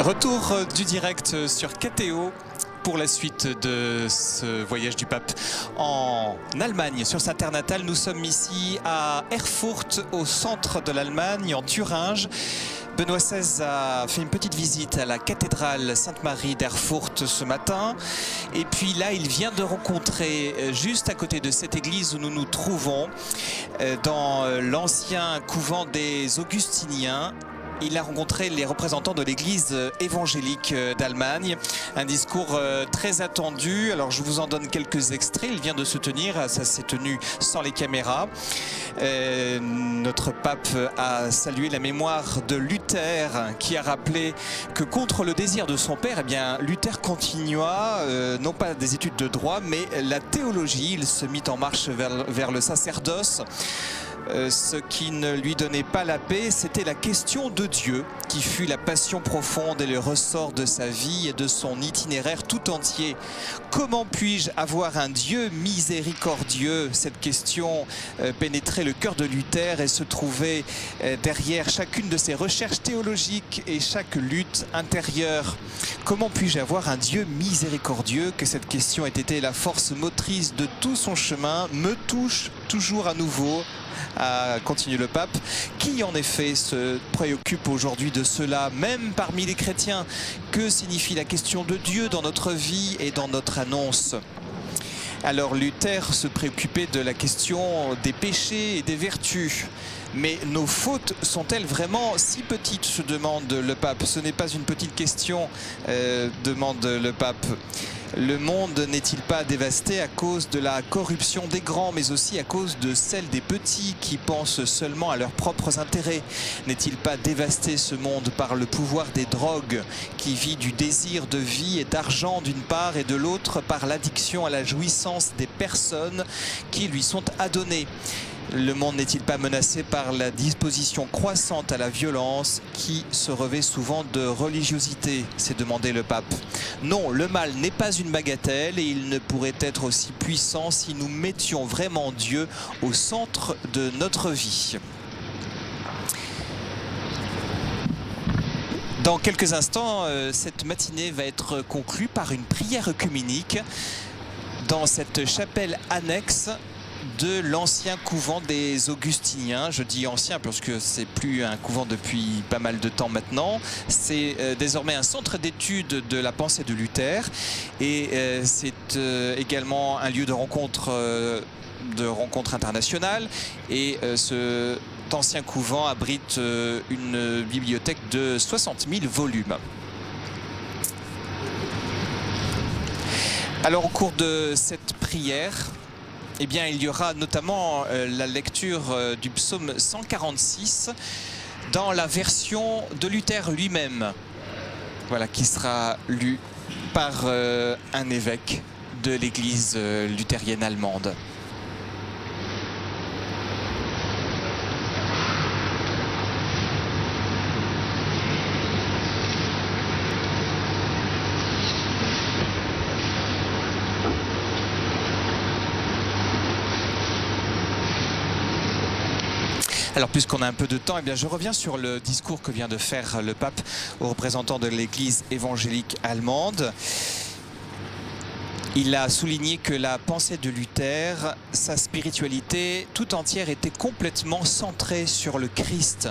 Retour du direct sur KTO pour la suite de ce voyage du pape en Allemagne. Sur sa terre natale, nous sommes ici à Erfurt, au centre de l'Allemagne, en Thuringe. Benoît XVI a fait une petite visite à la cathédrale Sainte-Marie d'Erfurt ce matin. Et puis là, il vient de rencontrer, juste à côté de cette église où nous nous trouvons, dans l'ancien couvent des Augustiniens, il a rencontré les représentants de l'église évangélique d'Allemagne. Un discours très attendu. Alors je vous en donne quelques extraits. Il vient de se tenir, ça s'est tenu sans les caméras. Notre pape a salué la mémoire de Luther, qui a rappelé que contre le désir de son père, eh bien, Luther continua, non pas des études de droit, mais la théologie. Il se mit en marche vers le sacerdoce. Ce qui ne lui donnait pas la paix, c'était la question de Dieu, qui fut la passion profonde et le ressort de sa vie et de son itinéraire tout entier. Comment puis-je avoir un Dieu miséricordieux? Cette question pénétrait le cœur de Luther et se trouvait derrière chacune de ses recherches théologiques et chaque lutte intérieure. Comment puis-je avoir un Dieu miséricordieux? Que cette question ait été la force motrice de tout son chemin me touche toujours à nouveau, a continué le pape, qui en effet se préoccupe aujourd'hui de cela, même parmi les chrétiens. Que signifie la question de Dieu dans notre vie et dans notre annonce? Alors Luther se préoccupait de la question des péchés et des vertus. Mais nos fautes sont-elles vraiment si petites, se demande le pape. Ce n'est pas une petite question, demande le pape. Le monde n'est-il pas dévasté à cause de la corruption des grands, mais aussi à cause de celle des petits qui pensent seulement à leurs propres intérêts? N'est-il pas dévasté ce monde par le pouvoir des drogues, qui vit du désir de vie et d'argent d'une part, et de l'autre par l'addiction à la jouissance des personnes qui lui sont adonnées? Le monde n'est-il pas menacé par la disposition croissante à la violence qui se revêt souvent de religiosité, s'est demandé le pape. Non, le mal n'est pas une bagatelle et il ne pourrait être aussi puissant si nous mettions vraiment Dieu au centre de notre vie. Dans quelques instants, cette matinée va être conclue par une prière œcuménique dans cette chapelle annexe de l'ancien couvent des Augustiniens. Je dis ancien parce que c'est plus un couvent depuis pas mal de temps maintenant. C'est désormais un centre d'études de la pensée de Luther et c'est également un lieu de rencontre internationale. Et cet ancien couvent abrite une bibliothèque de 60 000 volumes. Alors au cours de cette prière, eh bien, il y aura notamment la lecture du psaume 146 dans la version de Luther lui-même, voilà, qui sera lu par un évêque de l'église luthérienne allemande. Alors puisqu'on a un peu de temps, eh bien, je reviens sur le discours que vient de faire le pape aux représentants de l'église évangélique allemande. Il a souligné que la pensée de Luther, sa spiritualité tout entière était complètement centrée sur le Christ.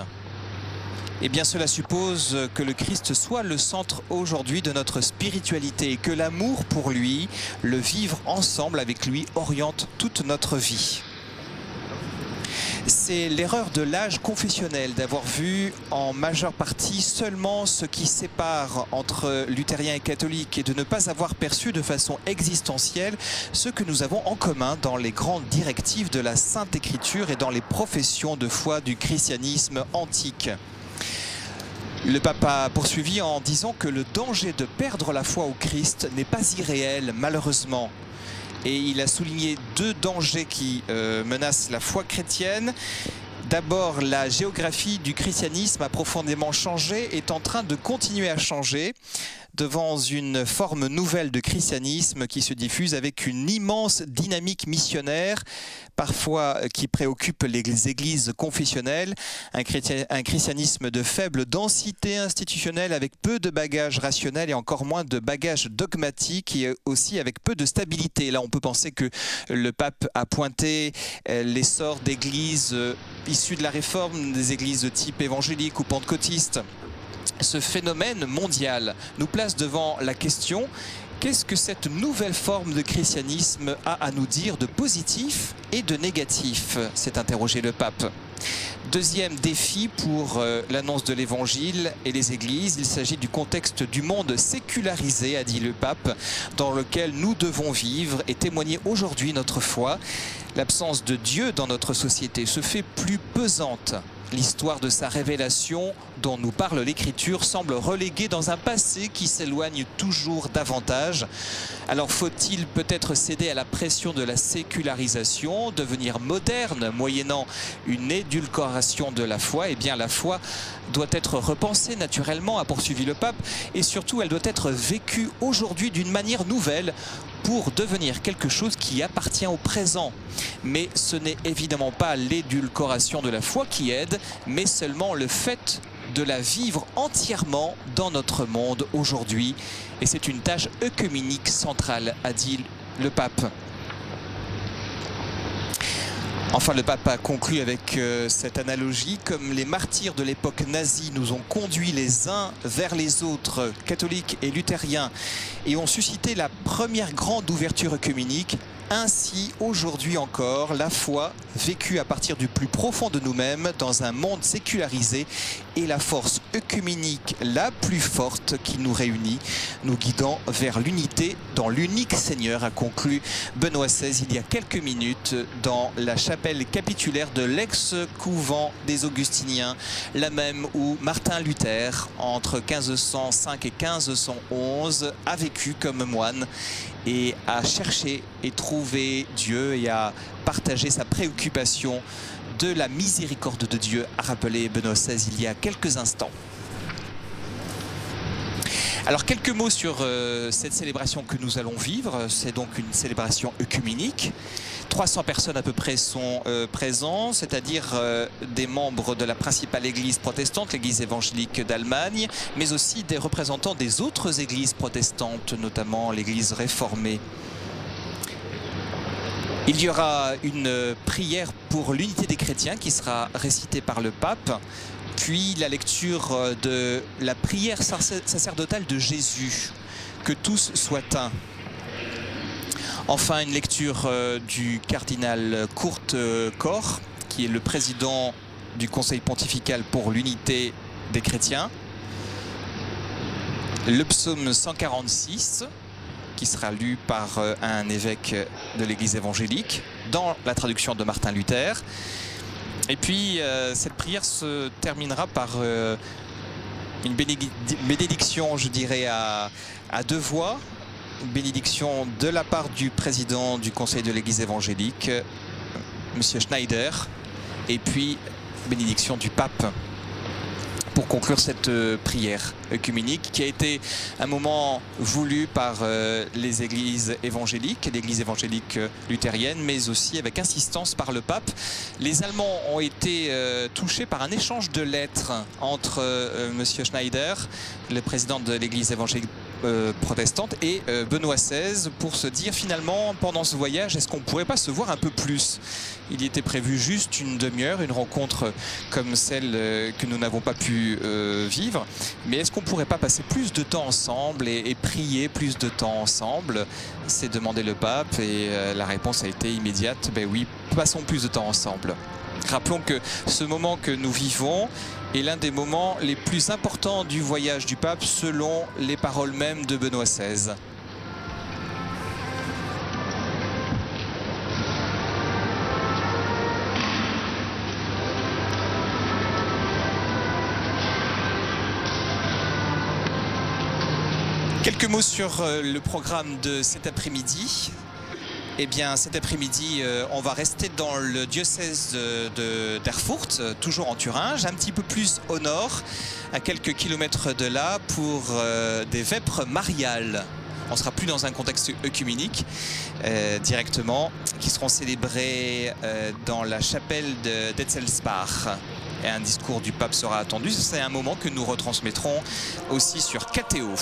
Eh bien, cela suppose que le Christ soit le centre aujourd'hui de notre spiritualité et que l'amour pour lui, le vivre ensemble avec lui, oriente toute notre vie. C'est l'erreur de l'âge confessionnel d'avoir vu en majeure partie seulement ce qui sépare entre luthériens et catholiques et de ne pas avoir perçu de façon existentielle ce que nous avons en commun dans les grandes directives de la Sainte Écriture et dans les professions de foi du christianisme antique. Le pape a poursuivi en disant que le danger de perdre la foi au Christ n'est pas irréel, malheureusement. Et il a souligné deux dangers qui menacent la foi chrétienne. D'abord, la géographie du christianisme a profondément changé, est en train de continuer à changer. devant une forme nouvelle de christianisme qui se diffuse avec une immense dynamique missionnaire, parfois qui préoccupe les églises confessionnelles, un christianisme de faible densité institutionnelle avec peu de bagages rationnels et encore moins de bagages dogmatiques et aussi avec peu de stabilité. Là, on peut penser que le pape a pointé l'essor d'églises issues de la Réforme, des églises de type évangélique ou pentecôtiste. Ce phénomène mondial nous place devant la question: qu'est-ce que cette nouvelle forme de christianisme a à nous dire de positif et de négatif? S'est interrogé le pape. Deuxième défi pour l'annonce de l'évangile et les églises, il s'agit du contexte du monde sécularisé, a dit le pape, dans lequel nous devons vivre et témoigner aujourd'hui notre foi. L'absence de Dieu dans notre société se fait plus pesante. L'histoire de sa révélation dont nous parle l'Écriture semble reléguée dans un passé qui s'éloigne toujours davantage. Alors faut-il peut-être céder à la pression de la sécularisation, devenir moderne moyennant une édulcoration de la foi? Eh bien la foi doit être repensée naturellement, a poursuivi le pape, et surtout elle doit être vécue aujourd'hui d'une manière nouvelle pour devenir quelque chose qui appartient au présent. Mais ce n'est évidemment pas l'édulcoration de la foi qui aide, mais seulement le fait de la vivre entièrement dans notre monde aujourd'hui. Et c'est une tâche œcuménique centrale, a dit le pape. Enfin, le pape a conclu avec cette analogie: comme les martyrs de l'époque nazie nous ont conduits les uns vers les autres, catholiques et luthériens, et ont suscité la première grande ouverture œcuménique, ainsi aujourd'hui encore, la foi, vécue à partir du plus profond de nous-mêmes dans un monde sécularisé, est la force œcuménique la plus forte qui nous réunit, nous guidant vers l'unité dans l'unique Seigneur, a conclu Benoît XVI il y a quelques minutes dans la chapelle capitulaire de l'ex-couvent des Augustiniens, la même où Martin Luther, entre 1505 et 1511, a vécu comme moine et a cherché et trouvé Dieu et a partagé sa préoccupation de la miséricorde de Dieu, a rappelé Benoît XVI il y a quelques instants. Alors quelques mots sur cette célébration que nous allons vivre. C'est donc une célébration œcuménique. 300 personnes à peu près sont présents, c'est-à-dire des membres de la principale église protestante, l'église évangélique d'Allemagne, mais aussi des représentants des autres églises protestantes, notamment l'église réformée. Il y aura une prière pour l'unité des chrétiens qui sera récitée par le pape, puis la lecture de la prière sacerdotale de Jésus, que tous soient un. Enfin, une lecture du cardinal Kurt Koch, qui est le président du Conseil pontifical pour l'unité des chrétiens. Le psaume 146, qui sera lu par un évêque de l'église évangélique, dans la traduction de Martin Luther. Et puis, cette prière se terminera par une bénédiction, je dirais, à deux voix. Une bénédiction de la part du président du Conseil de l'Église évangélique, M. Schneider, et puis bénédiction du pape pour conclure cette prière œcuménique qui a été un moment voulu par les églises évangéliques, l'église évangélique luthérienne, mais aussi avec insistance par le pape. Les Allemands ont été touchés par un échange de lettres entre M. Schneider, le président de l'église évangélique protestante, et Benoît XVI, pour se dire finalement pendant ce voyage, est-ce qu'on ne pourrait pas se voir un peu plus? Il y était prévu juste une demi-heure, une rencontre comme celle que nous n'avons pas pu vivre, mais est-ce qu'on ne pourrait pas passer plus de temps ensemble et prier plus de temps ensemble? C'est demandé le pape et la réponse a été immédiate: ben oui, passons plus de temps ensemble. Rappelons que ce moment que nous vivons est l'un des moments les plus importants du voyage du pape, selon les paroles mêmes de Benoît XVI. Quelques mots sur le programme de cet après-midi. Eh bien, cet après-midi, on va rester dans le diocèse d'Erfurt, toujours en Thuringe, un petit peu plus au nord, à quelques kilomètres de là, pour des vêpres mariales. On ne sera plus dans un contexte œcuménique directement, qui seront célébrés dans la chapelle d'Etzelsbach. Et un discours du pape sera attendu. C'est un moment que nous retransmettrons aussi sur KTO.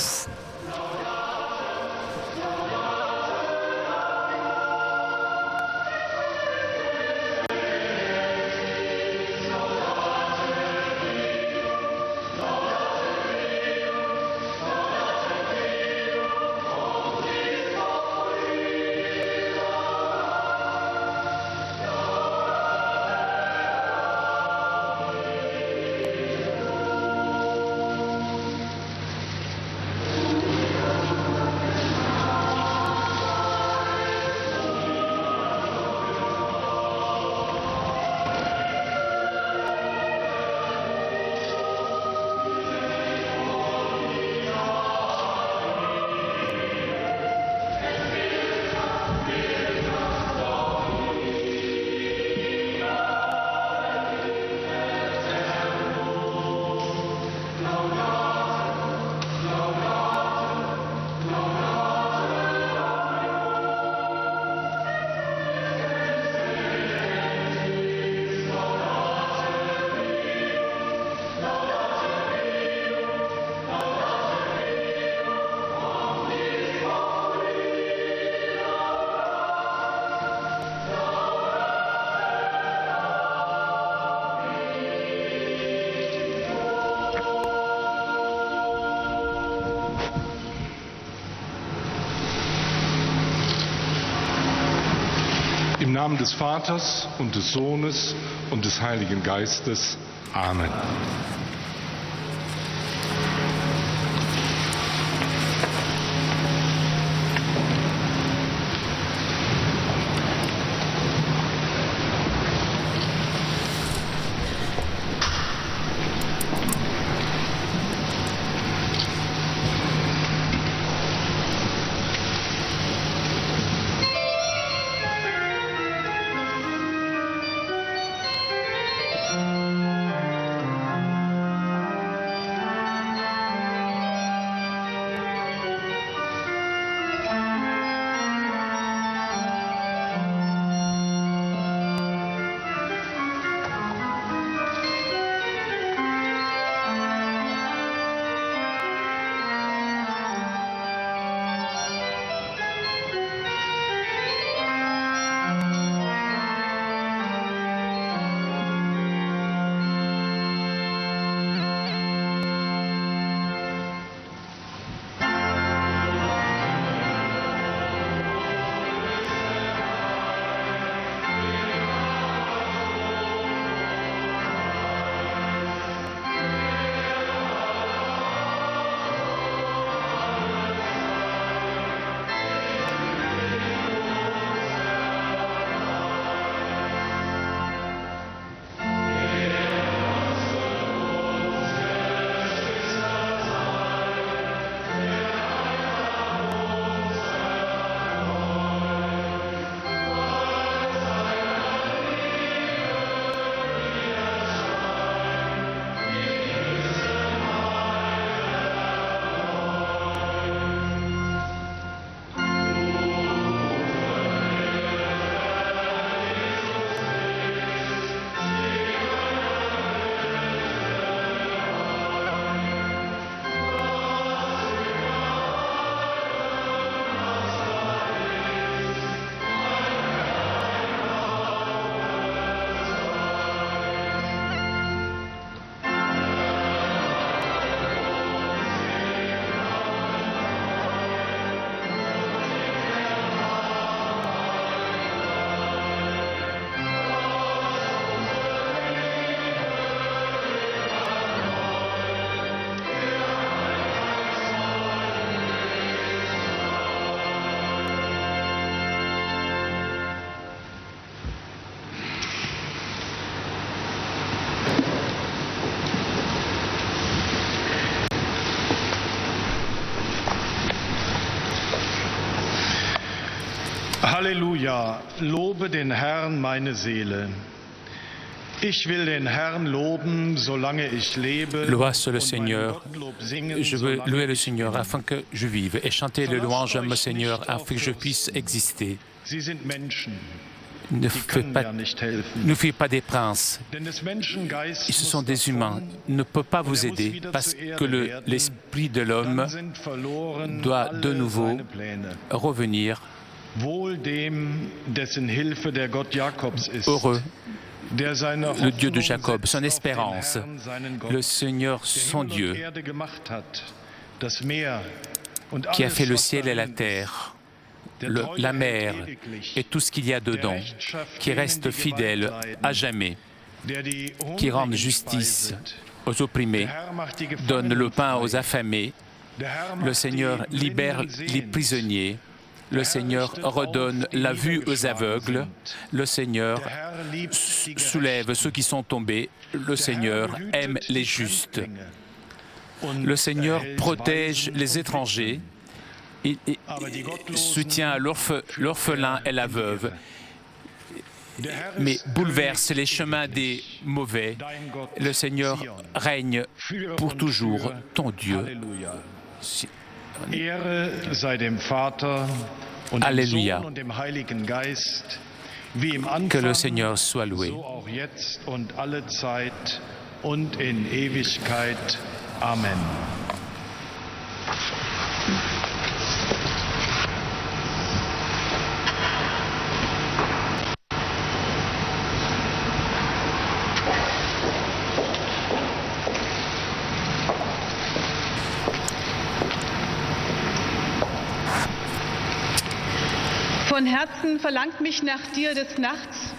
Im Namen des Vaters und des Sohnes und des Heiligen Geistes. Amen. Halleluja, lobe den Herrn meine Seele. Ich will den Herrn loben, solange ich lebe. Loi sur le Seigneur. Je veux louer le Seigneur afin que je vive et chanter les louanges à mon Seigneur afin que je puisse exister. Ne faites pas des princes. Ils sont des humains. Ne peut pas vous aider parce que l'esprit de l'homme doit de nouveau revenir. Heureux le Dieu de Jacob, son espérance, le Seigneur, son Dieu, qui a fait le ciel et la terre, la mer et tout ce qu'il y a dedans, qui reste fidèle à jamais, qui rend justice aux opprimés, donne le pain aux affamés, le Seigneur libère les prisonniers, le Seigneur redonne la vue aux aveugles, le Seigneur soulève ceux qui sont tombés, le Seigneur aime les justes, le Seigneur protège les étrangers, il soutient l'orphelin et la veuve, mais bouleverse les chemins des mauvais. Le Seigneur règne pour toujours, ton Dieu. Ehre sei dem Vater und dem Sohn und dem Heiligen Geist, wie im Que le Anfang, Seigneur soit loué. so auch jetzt und alle Zeit und in Ewigkeit. Amen. Von Herzen verlangt mich nach dir des Nachts.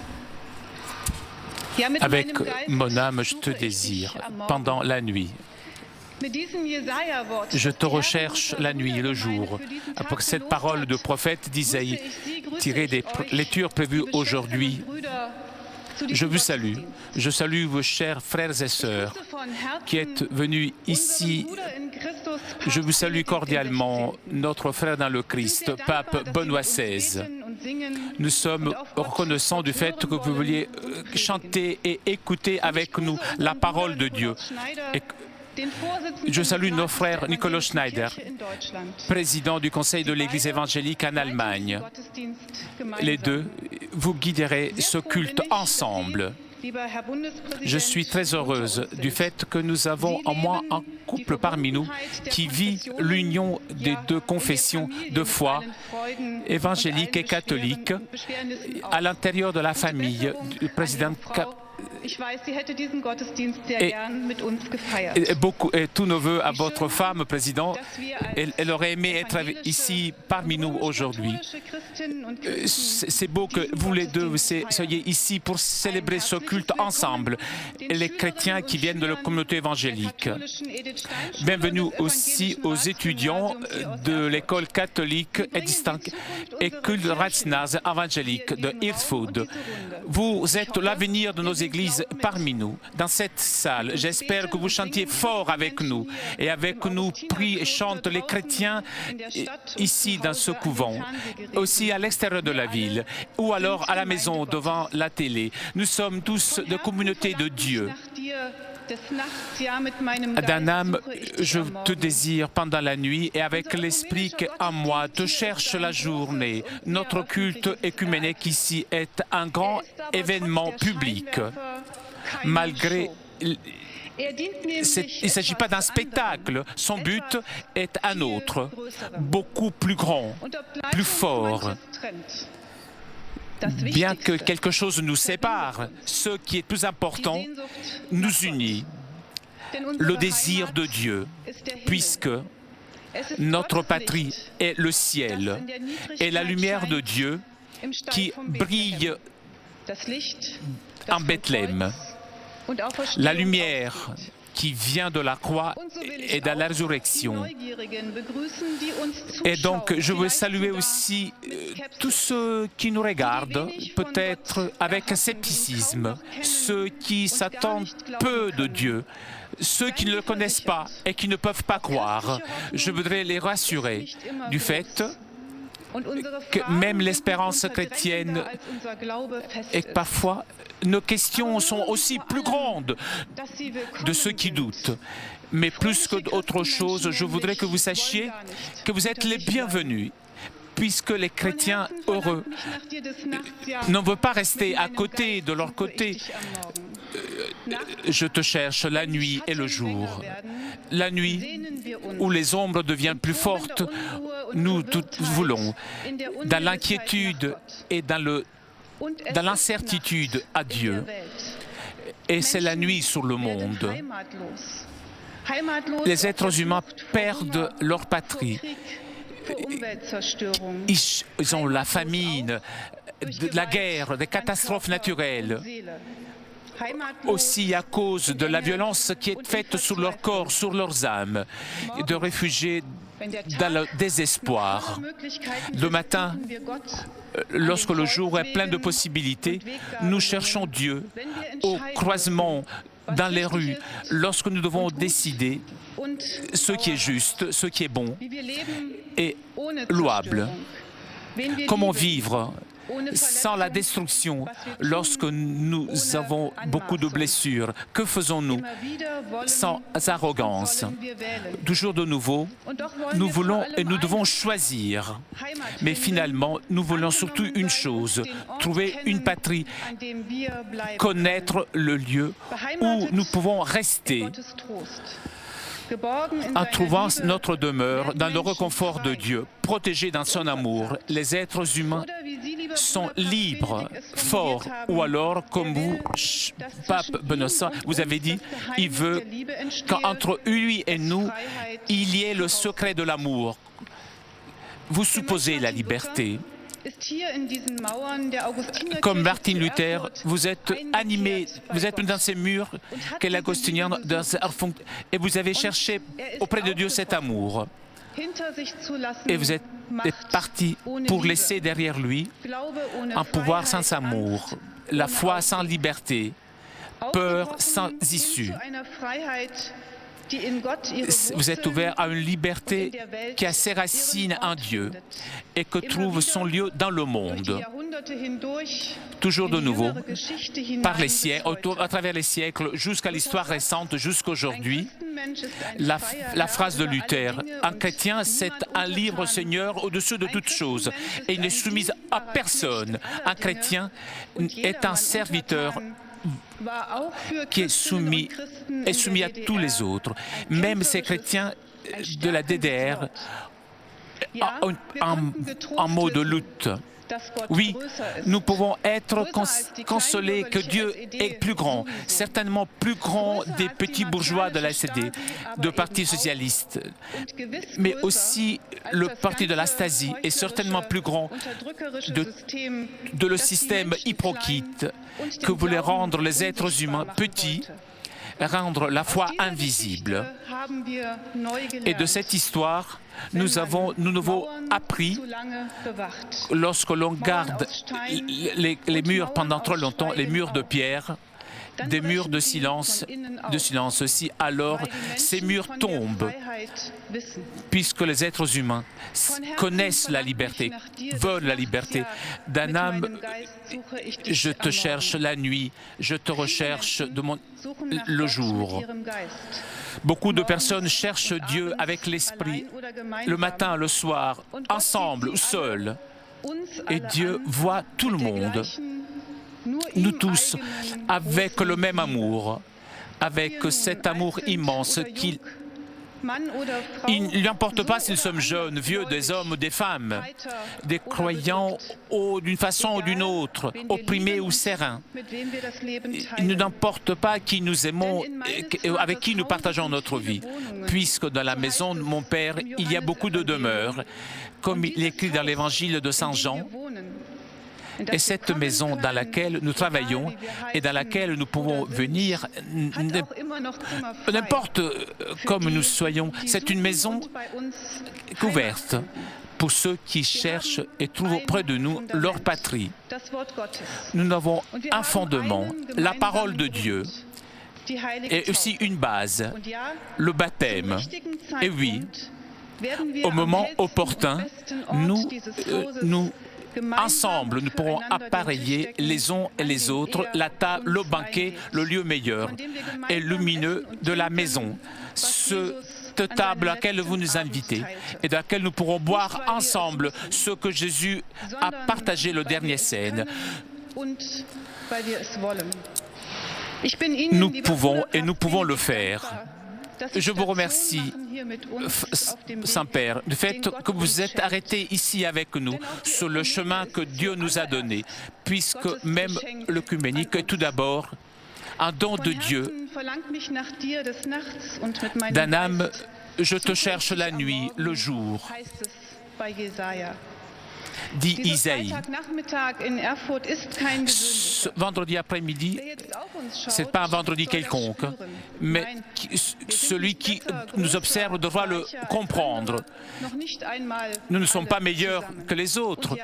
Ja, mit Avec meinem Geist mon âme, je te suche ich désire dich am Morgen. pendant la nuit. Mit diesem Jesaja-Wort, Je te das recherche Herr la nuit et le unserer jour. Gemeinde für diesen Tag Après cette gelobt parole hat, de prophète d'Isaïe, grüße ich Sie, grüße tirée des ich euch, lectures prévues liebe aujourd'hui, Schwestern und Brüder, zu je diesem vous salue. Gottesdienst. Je salue vos chers frères et Ich sœurs grüße von Herzen qui êtes venus ici. unseren Bruder in Christus, Je vous Papst salue Benedikt cordialement XVI. notre frère dans le Christ, Sind wir dankbar, Pape dass Benoît Sie mit uns XVI. beten und singen Nous sommes und auf Gott reconnaissants du fait que vous hören vouliez wollen und predigen. chanter et écouter avec nous la parole de Dieu. Et je salue nos frères Nicolas Schneider, président du Conseil de l'Église évangélique en Allemagne. Les deux, vous guiderez ce culte ensemble. Je suis très heureuse du fait que nous avons au moins un couple parmi nous qui vit l'union des deux confessions de foi, évangélique et catholique, à l'intérieur de la famille du président et tous nos voeux à votre femme, Président. Elle aurait aimé être ici parmi nous aujourd'hui. C'est beau que vous les deux soyez ici pour célébrer ce culte ensemble, les chrétiens qui viennent de la communauté évangélique. Bienvenue aussi aux étudiants de l'école catholique et Kulturratnaz évangélique de Erfurt. Vous êtes l'avenir de nos églises parmi nous, dans cette salle. J'espère que vous chantiez fort avec nous et avec nous prient et chantent les chrétiens ici dans ce couvent, aussi à l'extérieur de la ville ou alors à la maison devant la télé. Nous sommes tous de communauté de Dieu. D'un âme, je te désire pendant la nuit et avec l'esprit qui en moi te cherche la journée. Notre culte écuménique ici est un grand événement public. Malgré il ne s'agit pas d'un spectacle, son but est un autre, beaucoup plus grand, plus fort. Bien que quelque chose nous sépare, ce qui est plus important nous unit, le désir de Dieu, puisque notre patrie est le ciel et la lumière de Dieu qui brille en Bethléem. La lumière qui vient de la croix et de la résurrection. Et donc, je veux saluer aussi tous ceux qui nous regardent, peut-être avec scepticisme, ceux qui s'attendent peu de Dieu, ceux qui ne le connaissent pas et qui ne peuvent pas croire. Je voudrais les rassurer du fait que même l'espérance chrétienne, et que parfois nos questions sont aussi plus grandes de ceux qui doutent. Mais plus qu'autre chose, je voudrais que vous sachiez que vous êtes les bienvenus, puisque les chrétiens heureux ne veulent pas rester à côté de leur côté. Je te cherche la nuit et le jour. La nuit où les ombres deviennent plus fortes, nous toutes voulons, dans l'inquiétude et dans l'incertitude à Dieu. Et c'est la nuit sur le monde. Les êtres humains perdent leur patrie. Ils ont la famine, la guerre, des catastrophes naturelles. Aussi à cause de la violence qui est faite sur leur corps, sur leurs âmes, de réfugiés dans le désespoir. Le matin, lorsque le jour est plein de possibilités, nous cherchons Dieu au croisement, dans les rues, lorsque nous devons décider ce qui est juste, ce qui est bon et louable. Comment vivre sans la destruction lorsque nous avons beaucoup de blessures? Que faisons-nous sans arrogance? Toujours de nouveau, nous voulons et nous devons choisir. Mais finalement, nous voulons surtout une chose, trouver une patrie, connaître le lieu où nous pouvons rester, en trouvant notre demeure dans le réconfort de Dieu, protégés dans son amour. Les êtres humains sont libres, forts, ou alors, comme vous, Pape Benoît, vous avez dit, il veut qu'entre lui et nous, il y ait le secret de l'amour. Vous supposez la liberté. Comme Martin Luther, vous êtes animé, vous êtes dans ces murs que l'Augustinien, et vous avez cherché auprès de Dieu cet amour. Et vous êtes parti pour laisser derrière lui un pouvoir sans amour, la foi sans liberté, peur sans issue. Vous êtes ouvert à une liberté qui a ses racines en Dieu et que trouve son lieu dans le monde. Toujours de nouveau, par les siècles, à travers les siècles, jusqu'à l'histoire récente, jusqu'à aujourd'hui, la phrase de Luther, un chrétien, c'est un libre Seigneur au-dessus de toutes choses et il n'est soumis à personne. Un chrétien est un serviteur qui est soumis à tous les autres. Même ces chrétiens de la DDR en mot de lutte. Oui, nous pouvons être consolés que Dieu est plus grand, certainement plus grand des petits bourgeois de la SED, du Parti socialiste, mais aussi le Parti de la Stasi est certainement plus grand de le système hypocrite que voulait rendre les êtres humains petits, rendre la foi invisible. Et de cette histoire, nous avons appris, lorsque l'on garde les murs pendant trop longtemps, les murs de pierre, des murs de silence aussi, alors ces murs tombent, puisque les êtres humains connaissent la liberté, veulent la liberté. D'un âme, je te cherche la nuit, je te recherche le jour. Beaucoup de personnes cherchent Dieu avec l'esprit, le matin, le soir, ensemble ou seuls. Et Dieu voit tout le monde. Nous tous, avec le même amour, avec cet amour immense il n'importe pas si nous sommes jeunes, vieux, des hommes ou des femmes, des croyants d'une façon ou d'une autre, opprimés ou sereins. Il n'importe pas qui nous aimons, avec qui nous partageons notre vie, puisque dans la maison de mon Père, il y a beaucoup de demeures, comme il est écrit dans l'évangile de Saint Jean. Et cette maison dans laquelle nous travaillons et dans laquelle nous pouvons venir, n'importe comme nous soyons, c'est une maison couverte pour ceux qui cherchent et trouvent auprès de nous leur patrie. Nous avons un fondement, la parole de Dieu, et aussi une base, le baptême. Et oui, Au moment opportun, nous ensemble, nous pourrons appareiller les uns et les autres la table, le banquet, le lieu meilleur et lumineux de la maison. Cette table à laquelle vous nous invitez et dans laquelle nous pourrons boire ensemble ce que Jésus a partagé le dernier scène. Nous pouvons le faire. Je vous remercie, Saint-Père, du fait que vous êtes arrêtés ici avec nous sur le chemin que Dieu nous a donné, puisque même l'œcuménique est tout d'abord un don de Dieu. D'un âme, je te cherche la nuit, le jour, dit Isaïe. Ce vendredi après-midi, ce n'est pas un vendredi quelconque, mais celui qui nous observe devra le comprendre. Nous ne sommes pas meilleurs que les autres,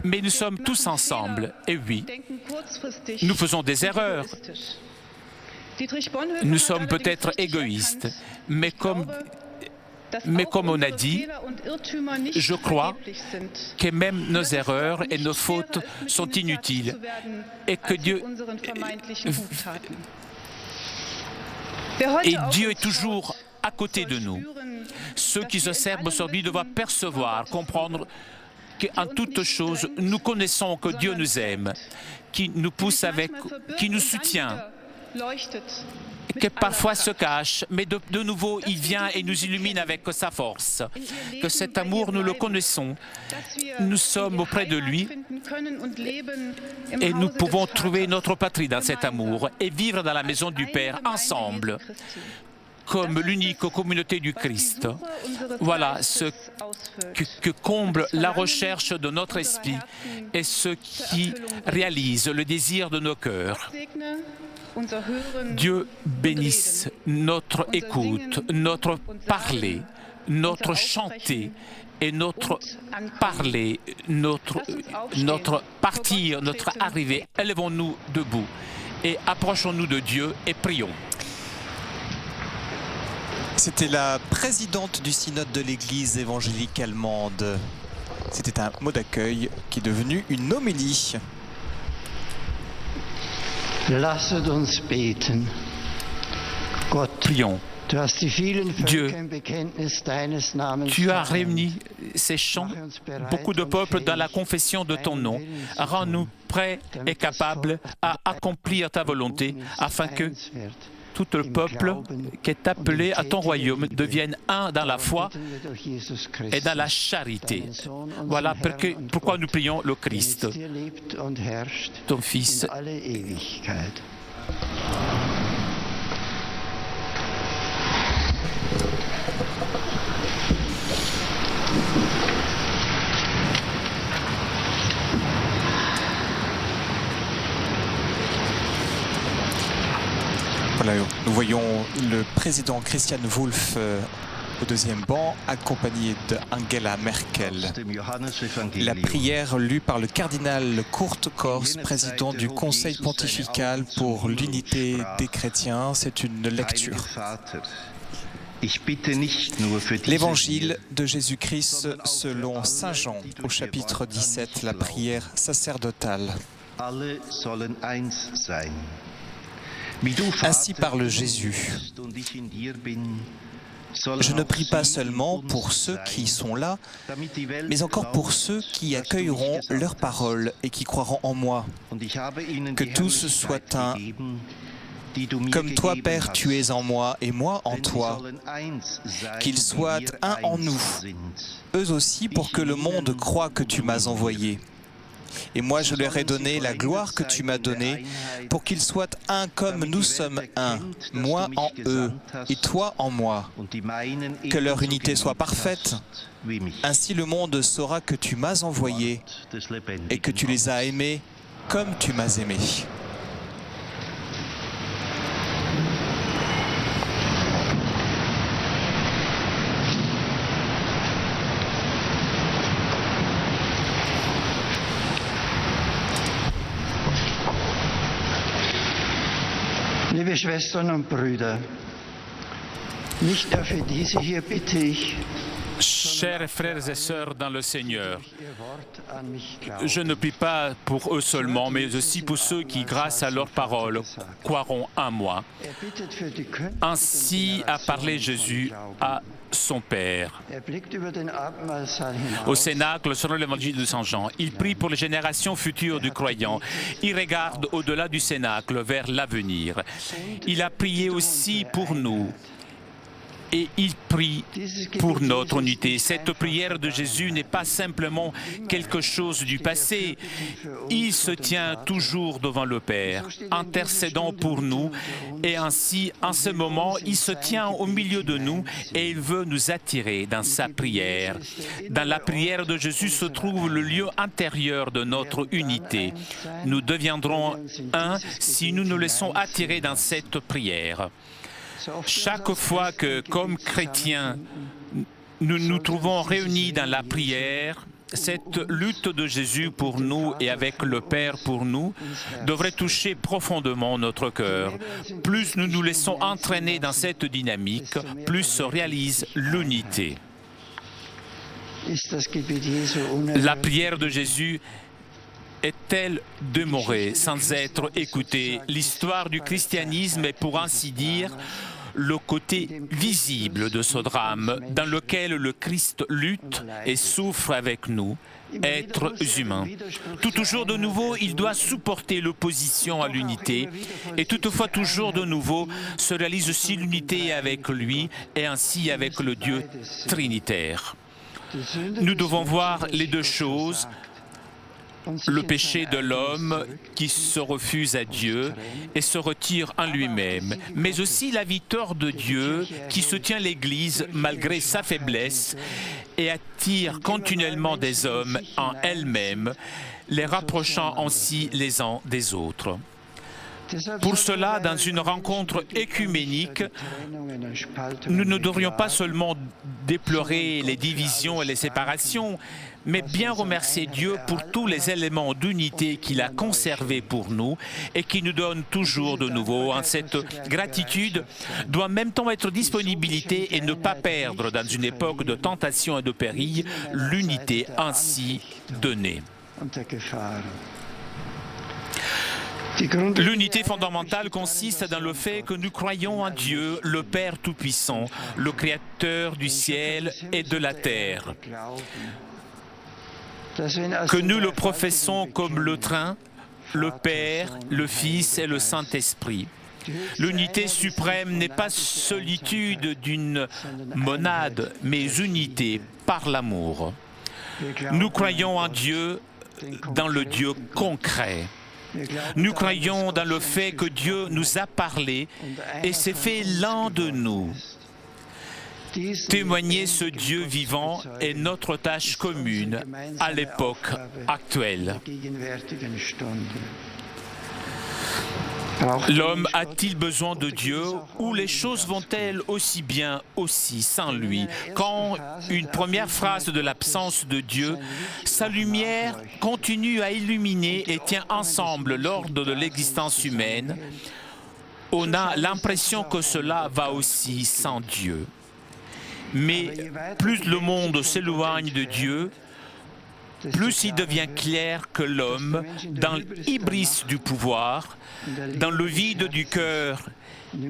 mais nous sommes tous ensemble. Et oui, nous faisons des erreurs. Nous sommes peut-être égoïstes, mais comme on a dit, je crois que même nos erreurs et nos fautes sont inutiles et que Dieu est toujours à côté de nous. Ceux qui observent aujourd'hui doivent percevoir, comprendre qu'en toutes choses, nous connaissons que Dieu nous aime, qui nous pousse qui nous soutient, que parfois se cache, mais de nouveau il vient et nous illumine avec sa force. Que cet amour, nous le connaissons, nous sommes auprès de lui et nous pouvons trouver notre patrie dans cet amour et vivre dans la maison du Père ensemble, comme l'unique communauté du Christ. Voilà ce que comble la recherche de notre esprit et ce qui réalise le désir de nos cœurs. Dieu bénisse notre écoute, notre parler, notre chanter et notre parler, notre partir, notre arrivée. Élevons-nous debout et approchons-nous de Dieu et prions. C'était la présidente du synode de l'Église évangélique allemande. C'était un mot d'accueil qui est devenu une homélie. Lasset uns beten. Gott, prions. Dieu, tu as réuni ces chants, beaucoup de peuples dans la confession de ton nom. Rends-nous prêts et capables à accomplir ta volonté, afin que tout le peuple qui est appelé à ton royaume devienne un dans la foi et dans la charité. Voilà pourquoi nous prions le Christ, ton Fils. Voilà, nous voyons le président Christian Wulff au deuxième banc, accompagné d'Angela Merkel. La prière lue par le cardinal Kurt Kors, président du Conseil pontifical pour l'unité des chrétiens. C'est une lecture. L'évangile de Jésus-Christ selon Saint Jean, au chapitre 17, la prière sacerdotale. Ainsi parle Jésus. Je ne prie pas seulement pour ceux qui sont là, mais encore pour ceux qui accueilleront leur parole et qui croiront en moi. Que tous soient un. Comme toi, Père, tu es en moi et moi en toi. Qu'ils soient un en nous, eux aussi, pour que le monde croie que tu m'as envoyé. Et moi, je leur ai donné la gloire que tu m'as donnée, pour qu'ils soient un comme nous sommes un, moi en eux et toi en moi. Que leur unité soit parfaite. Ainsi le monde saura que tu m'as envoyé et que tu les as aimés comme tu m'as aimé. Liebe Schwestern und Brüder, nicht nur für diese hier bitte ich, Chers frères et sœurs dans le Seigneur, je ne prie pas pour eux seulement, mais aussi pour ceux qui, grâce à leur parole, croiront en moi. Ainsi a parlé Jésus à son Père. Au Cénacle, selon l'évangile de Saint Jean, il prie pour les générations futures du croyant. Il regarde au-delà du Cénacle, vers l'avenir. Il a prié aussi pour nous. Et il prie pour notre unité. Cette prière de Jésus n'est pas simplement quelque chose du passé. Il se tient toujours devant le Père, intercédant pour nous. Et ainsi, en ce moment, il se tient au milieu de nous et il veut nous attirer dans sa prière. Dans la prière de Jésus se trouve le lieu intérieur de notre unité. Nous deviendrons un si nous nous laissons attirer dans cette prière. Chaque fois que, comme chrétiens, nous nous trouvons réunis dans la prière, cette lutte de Jésus pour nous et avec le Père pour nous devrait toucher profondément notre cœur. Plus nous nous laissons entraîner dans cette dynamique, plus se réalise l'unité. La prière de Jésus est-elle demeurée sans être écoutée? L'histoire du christianisme est, pour ainsi dire, le côté visible de ce drame dans lequel le Christ lutte et souffre avec nous, êtres humains. Toujours de nouveau, il doit supporter l'opposition à l'unité et toutefois toujours de nouveau se réalise aussi l'unité avec lui et ainsi avec le Dieu trinitaire. Nous devons voir les deux choses. Le péché de l'homme qui se refuse à Dieu et se retire en lui-même, mais aussi la victoire de Dieu qui soutient l'Église malgré sa faiblesse et attire continuellement des hommes en elle-même, les rapprochant ainsi les uns des autres. Pour cela, dans une rencontre œcuménique, nous ne devrions pas seulement déplorer les divisions et les séparations, mais bien remercier Dieu pour tous les éléments d'unité qu'il a conservés pour nous et qui nous donne toujours de nouveau. Cette gratitude doit en même temps être disponibilité et ne pas perdre, dans une époque de tentation et de péril, l'unité ainsi donnée. L'unité fondamentale consiste dans le fait que nous croyons en Dieu, le Père Tout-Puissant, le Créateur du ciel et de la terre. Que nous le professons comme le Trin, le Père, le Fils et le Saint-Esprit. L'unité suprême n'est pas solitude d'une monade, mais unité par l'amour. Nous croyons en Dieu, dans le Dieu concret. Nous croyons dans le fait que Dieu nous a parlé et s'est fait l'un de nous. Témoigner ce Dieu vivant est notre tâche commune à l'époque actuelle. L'homme a-t-il besoin de Dieu ou les choses vont-elles aussi bien aussi sans lui? Quand une première phrase de l'absence de Dieu, sa lumière continue à illuminer et tient ensemble l'ordre de l'existence humaine, on a l'impression que cela va aussi sans Dieu. Mais plus le monde s'éloigne de Dieu, plus il devient clair que l'homme, dans l'hybris du pouvoir, dans le vide du cœur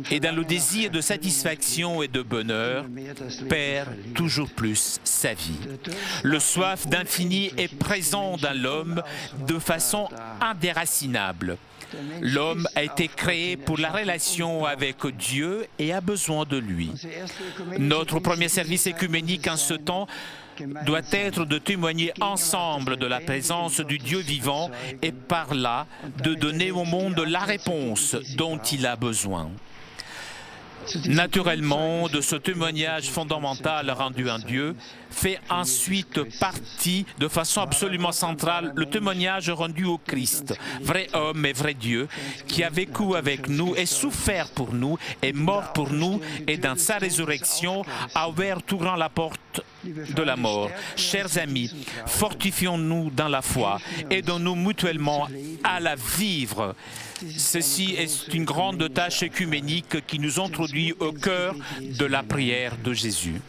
et dans le désir de satisfaction et de bonheur, perd toujours plus sa vie. Le soif d'infini est présent dans l'homme de façon indéracinable. L'homme a été créé pour la relation avec Dieu et a besoin de lui. Notre premier service œcuménique en ce temps doit être de témoigner ensemble de la présence du Dieu vivant et par là de donner au monde la réponse dont il a besoin. Naturellement, de ce témoignage fondamental rendu en Dieu, fait ensuite partie de façon absolument centrale le témoignage rendu au Christ, vrai homme et vrai Dieu, qui a vécu avec nous et souffert pour nous, est mort pour nous et dans sa résurrection a ouvert tout grand la porte de la mort. Chers amis, fortifions-nous dans la foi, aidons-nous mutuellement à la vivre. Ceci est une grande tâche œcuménique qui nous introduit au cœur de la prière de Jésus.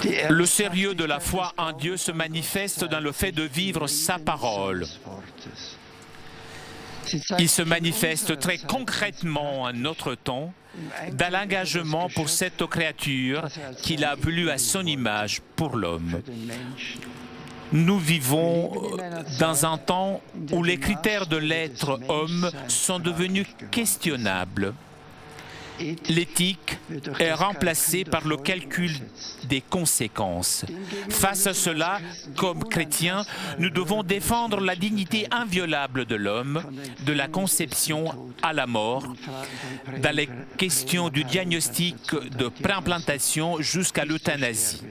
Le sérieux de la foi en Dieu se manifeste dans le fait de vivre sa parole. Il se manifeste très concrètement en notre temps dans l'engagement pour cette créature qu'il a voulu à son image pour l'homme. Nous vivons dans un temps où les critères de l'être homme sont devenus questionnables. L'éthique est remplacée par le calcul des conséquences. Face à cela, comme chrétiens, nous devons défendre la dignité inviolable de l'homme, de la conception à la mort, dans les questions du diagnostic de préimplantation jusqu'à l'euthanasie.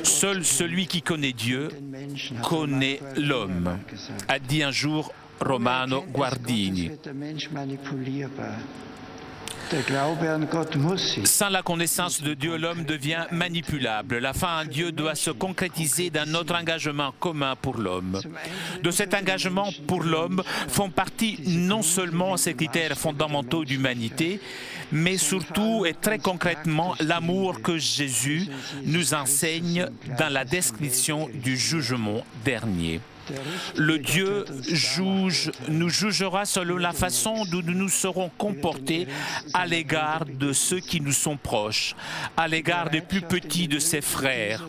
Seul celui qui connaît Dieu connaît l'homme, a dit un jour Romano Guardini. Sans la connaissance de Dieu, l'homme devient manipulable. La foi en Dieu doit se concrétiser dans notre engagement commun pour l'homme. De cet engagement pour l'homme font partie non seulement ces critères fondamentaux d'humanité, mais surtout et très concrètement l'amour que Jésus nous enseigne dans la description du jugement dernier. Le Dieu nous jugera selon la façon dont nous nous serons comportés à l'égard de ceux qui nous sont proches, à l'égard des plus petits de ses frères.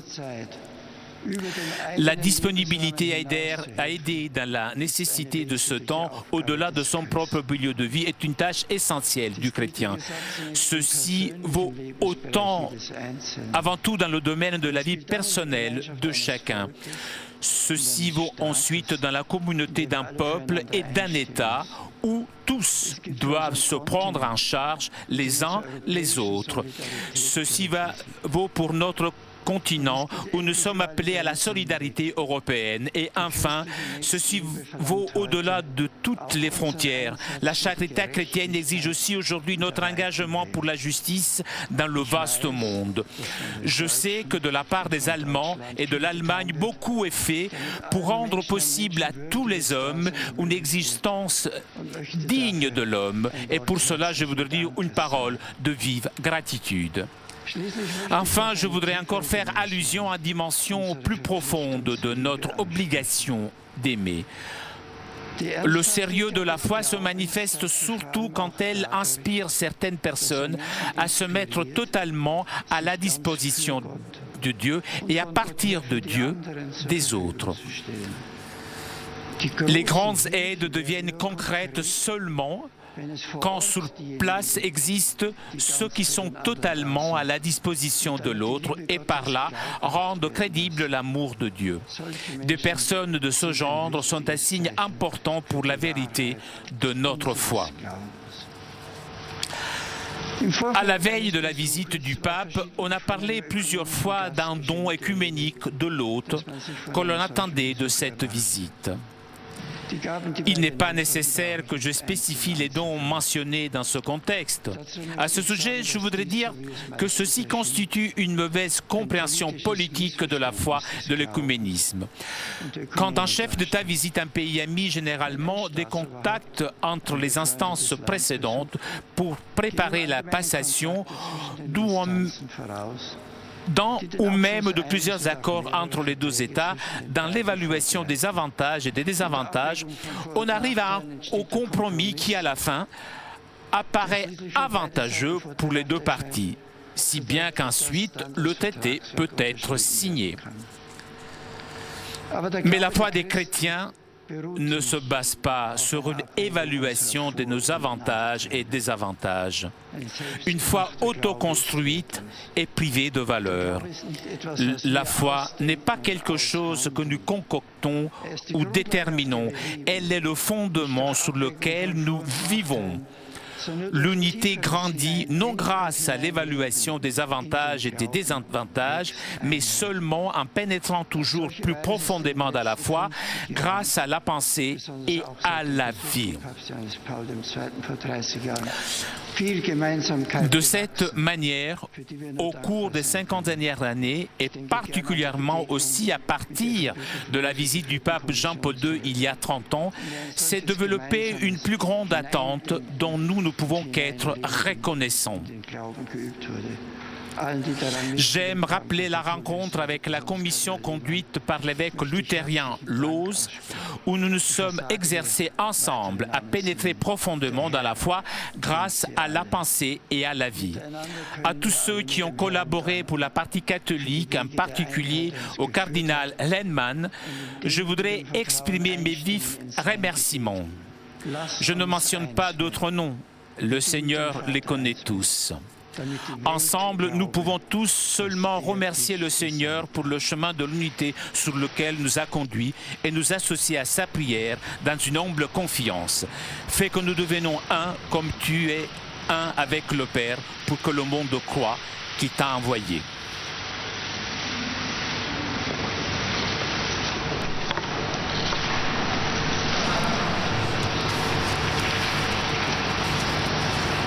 La disponibilité à aider dans la nécessité de ce temps, au-delà de son propre milieu de vie, est une tâche essentielle du chrétien. Ceci vaut autant, avant tout, dans le domaine de la vie personnelle de chacun. Ceci vaut ensuite dans la communauté d'un peuple et d'un État où tous doivent se prendre en charge les uns les autres. Ceci vaut pour notre continent où nous sommes appelés à la solidarité européenne. Et enfin, ceci vaut au-delà de toutes les frontières. La charité chrétienne exige aussi aujourd'hui notre engagement pour la justice dans le vaste monde. Je sais que de la part des Allemands et de l'Allemagne, beaucoup est fait pour rendre possible à tous les hommes une existence digne de l'homme. Et pour cela, je voudrais dire une parole de vive gratitude. Enfin, je voudrais encore faire allusion à une dimension plus profonde de notre obligation d'aimer. Le sérieux de la foi se manifeste surtout quand elle inspire certaines personnes à se mettre totalement à la disposition de Dieu et à partir de Dieu des autres. Les grandes aides deviennent concrètes seulement quand sur place existent ceux qui sont totalement à la disposition de l'autre et par là rendent crédible l'amour de Dieu. Des personnes de ce genre sont un signe important pour la vérité de notre foi. À la veille de la visite du pape, on a parlé plusieurs fois d'un don œcuménique de l'hôte que l'on attendait de cette visite. Il n'est pas nécessaire que je spécifie les dons mentionnés dans ce contexte. À ce sujet, je voudrais dire que ceci constitue une mauvaise compréhension politique de la foi de l'œcuménisme. Quand un chef d'État visite un pays ami, généralement des contacts entre les instances précédentes pour préparer la passation ou même de plusieurs accords entre les deux États, dans l'évaluation des avantages et des désavantages, on arrive au compromis qui, à la fin, apparaît avantageux pour les deux parties, si bien qu'ensuite le traité peut être signé. Mais la foi des chrétiens ne se base pas sur une évaluation de nos avantages et désavantages. Une foi autoconstruite est privée de valeur. La foi n'est pas quelque chose que nous concoctons ou déterminons. Elle est le fondement sur lequel nous vivons. L'unité grandit non grâce à l'évaluation des avantages et des désavantages, mais seulement en pénétrant toujours plus profondément dans la foi, grâce à la pensée et à la vie. De cette manière, au cours des 50 dernières années, et particulièrement aussi à partir de la visite du pape Jean-Paul II il y a 30 ans, s'est développée une plus grande attente dont nous ne pouvons qu'être reconnaissants. J'aime rappeler la rencontre avec la commission conduite par l'évêque luthérien Lose, où nous nous sommes exercés ensemble à pénétrer profondément dans la foi grâce à la pensée et à la vie. À tous ceux qui ont collaboré pour la partie catholique, en particulier au cardinal Lenman, je voudrais exprimer mes vifs remerciements. Je ne mentionne pas d'autres noms, le Seigneur les connaît tous. Ensemble, nous pouvons tous seulement remercier le Seigneur pour le chemin de l'unité sur lequel nous a conduits et nous associer à sa prière dans une humble confiance. Fais que nous devenons un comme tu es un avec le Père pour que le monde croie qu'il t'a envoyé.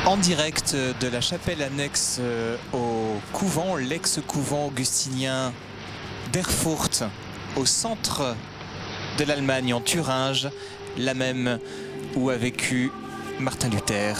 En direct de la chapelle annexe au couvent, l'ex-couvent augustinien d'Erfurt, au centre de l'Allemagne, en Thuringe, la même où a vécu Martin Luther.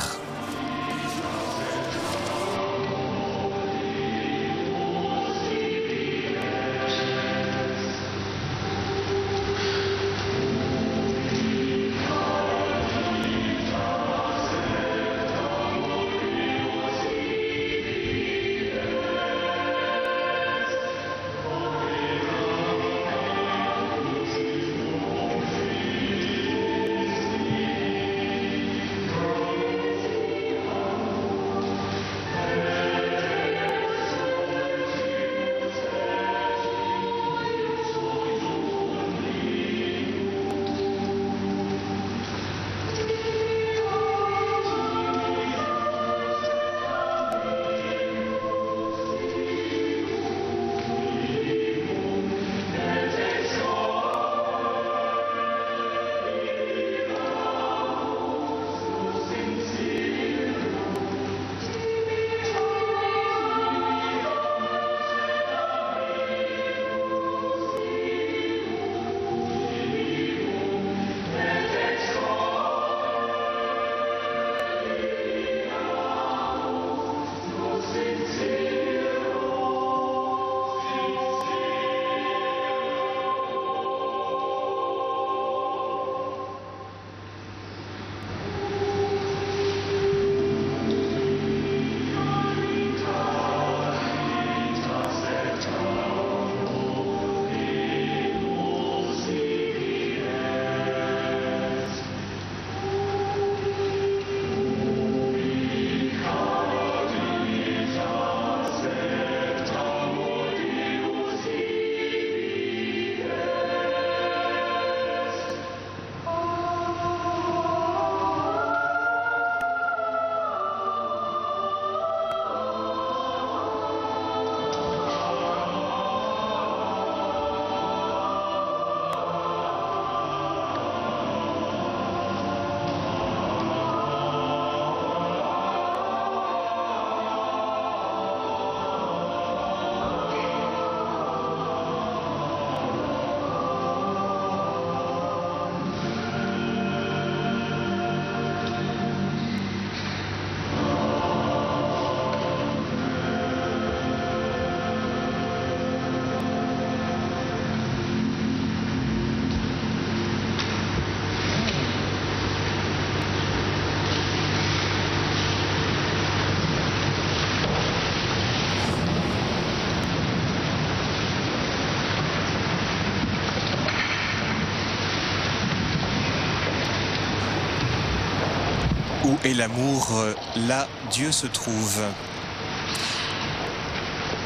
Où est l'amour, là Dieu se trouve.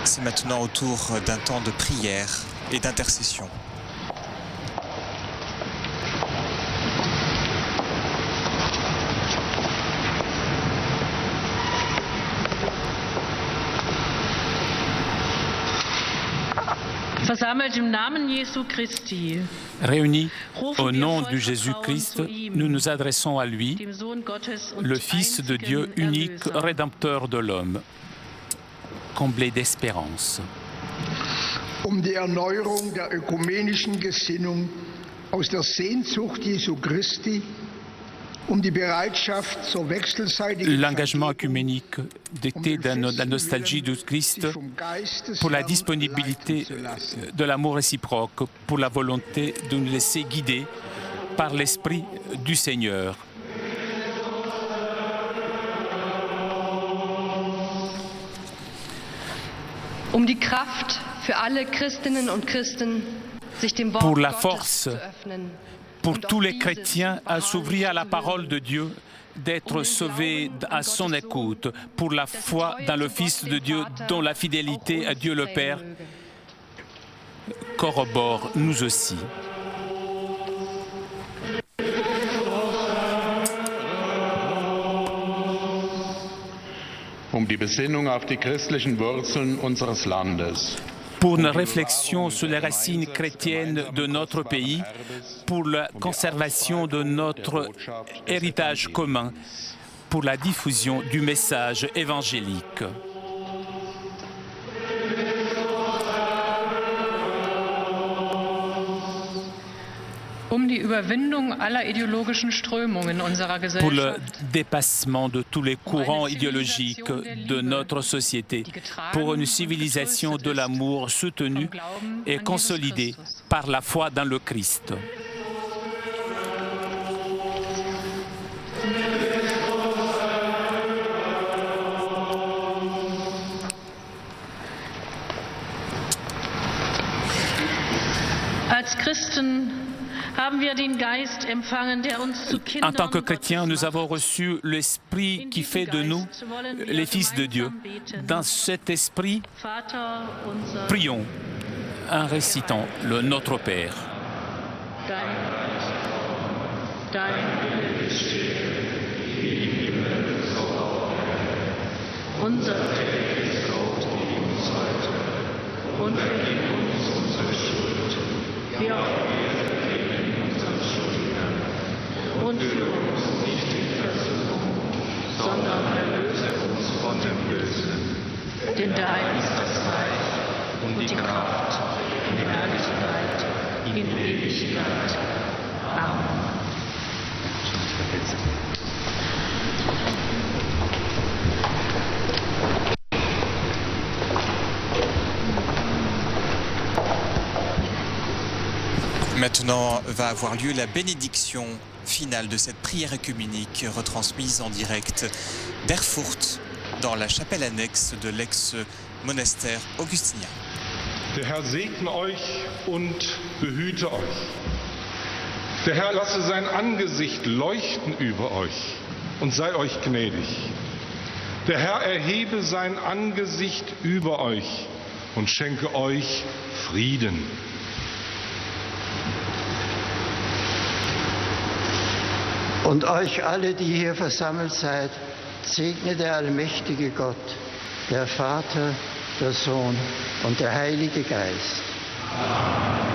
C'est maintenant au tour d'un temps de prière et d'intercession. Versammelt im Namen Jesu Christi. Réunis au nom du Jésus-Christ, nous nous adressons à lui, le Fils de Dieu unique, Rédempteur de l'homme, comblé d'espérance. Die Erneuerung der ökumenischen Gesinnung aus der Sehnsucht Jesu Christi L'engagement œcuménique d'été de la nostalgie du Christ, pour la disponibilité de l'amour réciproque, pour la volonté de nous laisser guider par l'Esprit du Seigneur. Die Kraft für alle Christinnen und Christen, sich dem Wort pour la Gottes force zu öffnen, pour tous les chrétiens à s'ouvrir à la parole de Dieu, d'être sauvés à son écoute, pour la foi dans le Fils de Dieu, dont la fidélité à Dieu le Père corrobore nous aussi. Die Besinnung auf die christlichen Wurzeln unseres Landes. Pour une réflexion sur les racines chrétiennes de notre pays, pour la conservation de notre héritage commun, pour la diffusion du message évangélique. Die Überwindung aller ideologischen Strömungen unserer Gesellschaft. Pour le dépassement de tous les courants idéologiques de notre société, pour une civilisation de l'amour soutenue et consolidée par la foi dans le Christ. Als Christen En tant que chrétiens, nous avons reçu l'Esprit qui fait de nous les fils de Dieu. Dans cet esprit, prions en récitant le Notre Père. Und führe uns nicht in Versuchung, sondern erlöse uns von dem Bösen. Denn dein ist das Reich und die Kraft und die Herrlichkeit in Ewigkeit. Amen. Maintenant va avoir lieu la bénédiction finale de cette prière œcuménique retransmise en direct d'Erfurt dans la chapelle annexe de l'ex-monastère augustinien. Der Herr segne euch und behüte euch. Der Herr lasse sein Angesicht leuchten über euch und sei euch gnädig. Der Herr erhebe sein Angesicht über euch und schenke euch Frieden. Und euch alle, die hier versammelt seid, segne der allmächtige Gott, der Vater, der Sohn und der Heilige Geist. Amen.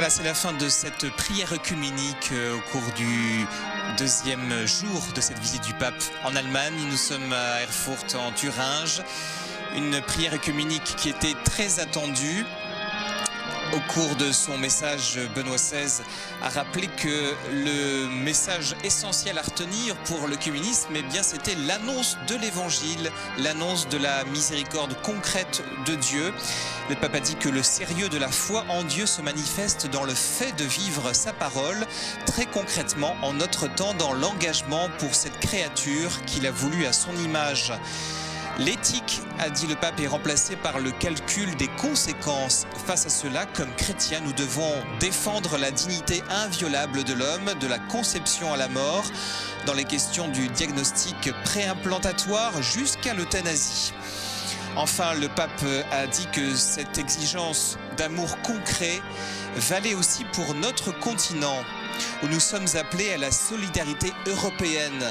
Voilà, c'est la fin de cette prière œcuménique au cours du deuxième jour de cette visite du pape en Allemagne. Nous sommes à Erfurt en Thuringe. Une prière œcuménique qui était très attendue. Au cours de son message, Benoît XVI a rappelé que le message essentiel à retenir pour l'œcuménisme, eh bien, c'était l'annonce de l'Évangile, l'annonce de la miséricorde concrète de Dieu. Le pape a dit que le sérieux de la foi en Dieu se manifeste dans le fait de vivre sa parole, très concrètement en notre temps, dans l'engagement pour cette créature qu'il a voulu à son image. L'éthique, a dit le pape, est remplacée par le calcul des conséquences. Face à cela, comme chrétiens, nous devons défendre la dignité inviolable de l'homme, de la conception à la mort, dans les questions du diagnostic préimplantatoire jusqu'à l'euthanasie. Enfin, le pape a dit que cette exigence d'amour concret valait aussi pour notre continent, où nous sommes appelés à la solidarité européenne.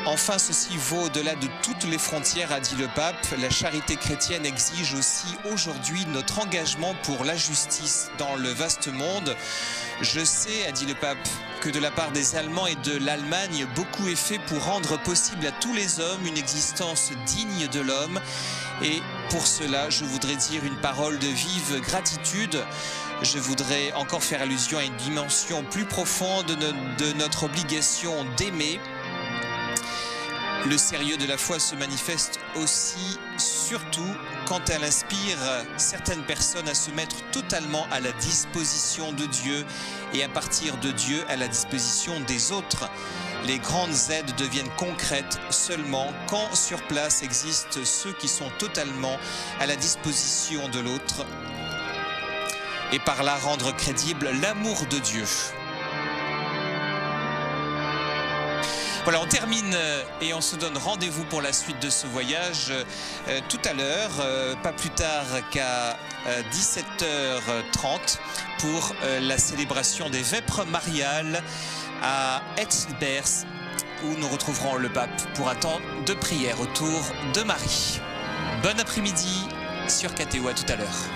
Enfin, ceci vaut au-delà de toutes les frontières, a dit le pape. La charité chrétienne exige aussi aujourd'hui notre engagement pour la justice dans le vaste monde. Je sais, a dit le pape, que de la part des Allemands et de l'Allemagne, beaucoup est fait pour rendre possible à tous les hommes une existence digne de l'homme. Et pour cela, je voudrais dire une parole de vive gratitude. Je voudrais encore faire allusion à une dimension plus profonde de notre obligation d'aimer. Le sérieux de la foi se manifeste aussi, surtout, quand elle inspire certaines personnes à se mettre totalement à la disposition de Dieu et à partir de Dieu à la disposition des autres. Les grandes aides deviennent concrètes seulement quand sur place existent ceux qui sont totalement à la disposition de l'autre et par là rendre crédible l'amour de Dieu. Voilà, on termine et on se donne rendez-vous pour la suite de ce voyage tout à l'heure, pas plus tard qu'à 17h30 pour la célébration des Vêpres mariales à Etzelbers, où nous retrouverons le pape pour un temps de prière autour de Marie. Bon après-midi sur KTO, à tout à l'heure.